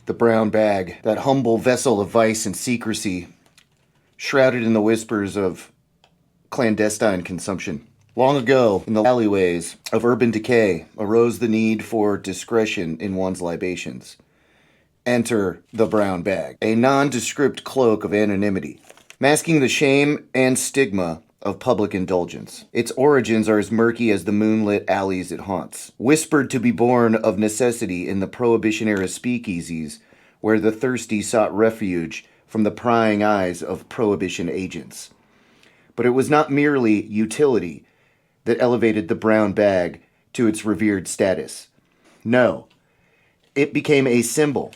The brown bag, that humble vessel of vice and secrecy, shrouded in the whispers of clandestine consumption. Long ago, in the alleyways of urban decay, arose the need for discretion in one's libations. Enter the brown bag, a nondescript cloak of anonymity, masking the shame and stigma of public indulgence. Its origins are as murky as the moonlit alleys it haunts, whispered to be born of necessity in the Prohibition-era speakeasies where the thirsty sought refuge from the prying eyes of Prohibition agents. But it was not merely utility that elevated the brown bag to its revered status. No, it became a symbol,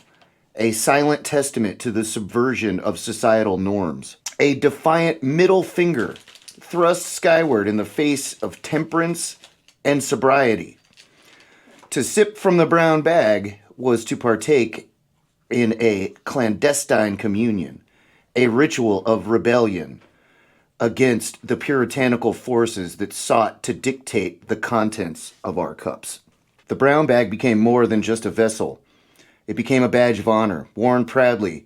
a silent testament to the subversion of societal norms, a defiant middle finger thrust skyward in the face of temperance and sobriety. To sip from the brown bag was to partake in a clandestine communion, a ritual of rebellion against the puritanical forces that sought to dictate the contents of our cups. The brown bag became more than just a vessel. It became a badge of honor, worn proudly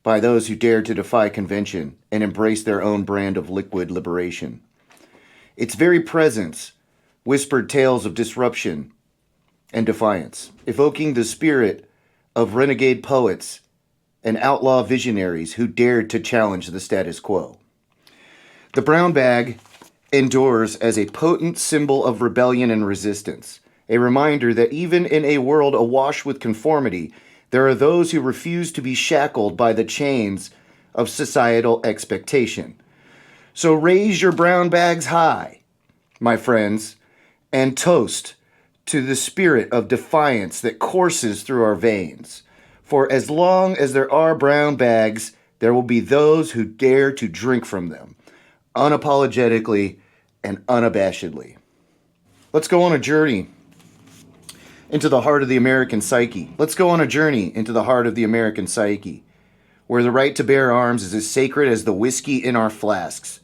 by those who dared to defy convention and embrace their own brand of liquid liberation. Its very presence whispered tales of disruption and defiance, evoking the spirit of renegade poets and outlaw visionaries who dared to challenge the status quo. The brown bag endures as a potent symbol of rebellion and resistance, a reminder that even in a world awash with conformity, there are those who refuse to be shackled by the chains of societal expectation. So raise your brown bags high, my friends, and toast to the spirit of defiance that courses through our veins. For as long as there are brown bags, there will be those who dare to drink from them, unapologetically and unabashedly. Let's go on a journey into the heart of the American psyche. Let's go on a journey into the heart of the American psyche, where the right to bear arms is as sacred as the whiskey in our flasks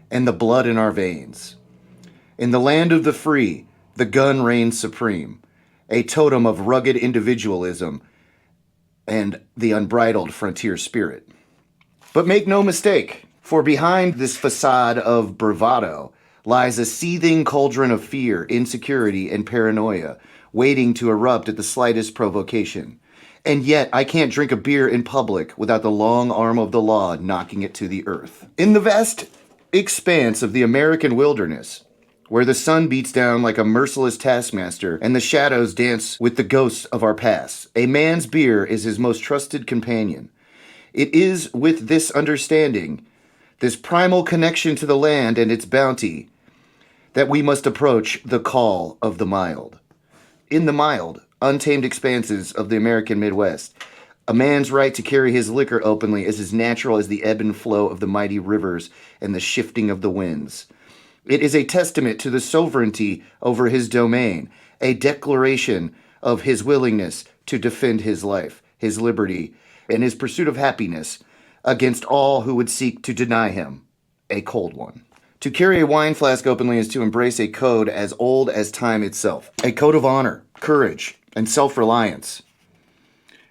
and the blood in our veins. In the land of the free, the gun reigns supreme, a totem of rugged individualism and the unbridled frontier spirit. But make no mistake, for behind this facade of bravado lies a seething cauldron of fear, insecurity, and paranoia, waiting to erupt at the slightest provocation. And yet, I can't drink a beer in public without the long arm of the law knocking it to the earth. In the vast expanse of the American wilderness, where the sun beats down like a merciless taskmaster and the shadows dance with the ghosts of our past, a man's beer is his most trusted companion. It is with this understanding, this primal connection to the land and its bounty, that we must approach the call of the mild. In the mild, untamed expanses of the American Midwest, a man's right to carry his liquor openly is as natural as the ebb and flow of the mighty rivers and the shifting of the winds. It is a testament to the sovereignty over his domain, a declaration of his willingness to defend his life, his liberty, and his pursuit of happiness against all who would seek to deny him, a cold one. To carry a wine flask openly is to embrace a code as old as time itself, a code of honor, courage, and self-reliance.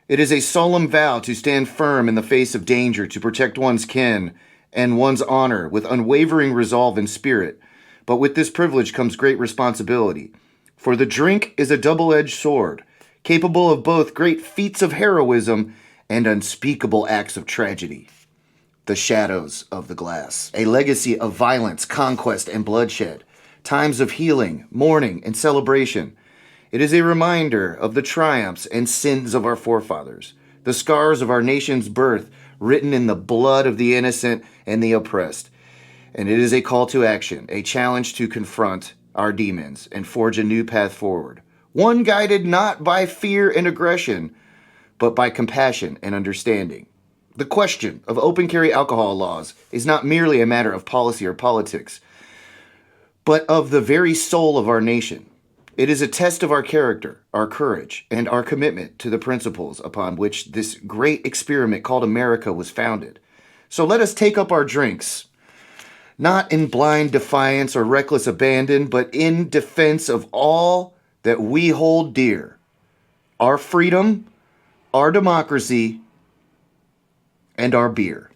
It is a solemn vow to stand firm in the face of danger, to protect one's kin and one's honor with unwavering resolve and spirit. But with this privilege comes great responsibility, for the drink is a double-edged sword, capable of both great feats of heroism and unspeakable acts of tragedy. The shadows of the glass, a legacy of violence, conquest, and bloodshed, times of healing, mourning, and celebration. It is a reminder of the triumphs and sins of our forefathers, the scars of our nation's birth written in the blood of the innocent and the oppressed. And it is a call to action, a challenge to confront our demons and forge a new path forward, one guided not by fear and aggression, but by compassion and understanding. The question of open carry alcohol laws is not merely a matter of policy or politics, but of the very soul of our nation. It is a test of our character, our courage, and our commitment to the principles upon which this great experiment called America was founded. So let us take up our drinks, not in blind defiance or reckless abandon, but in defense of all that we hold dear: our freedom, our democracy, and our beer.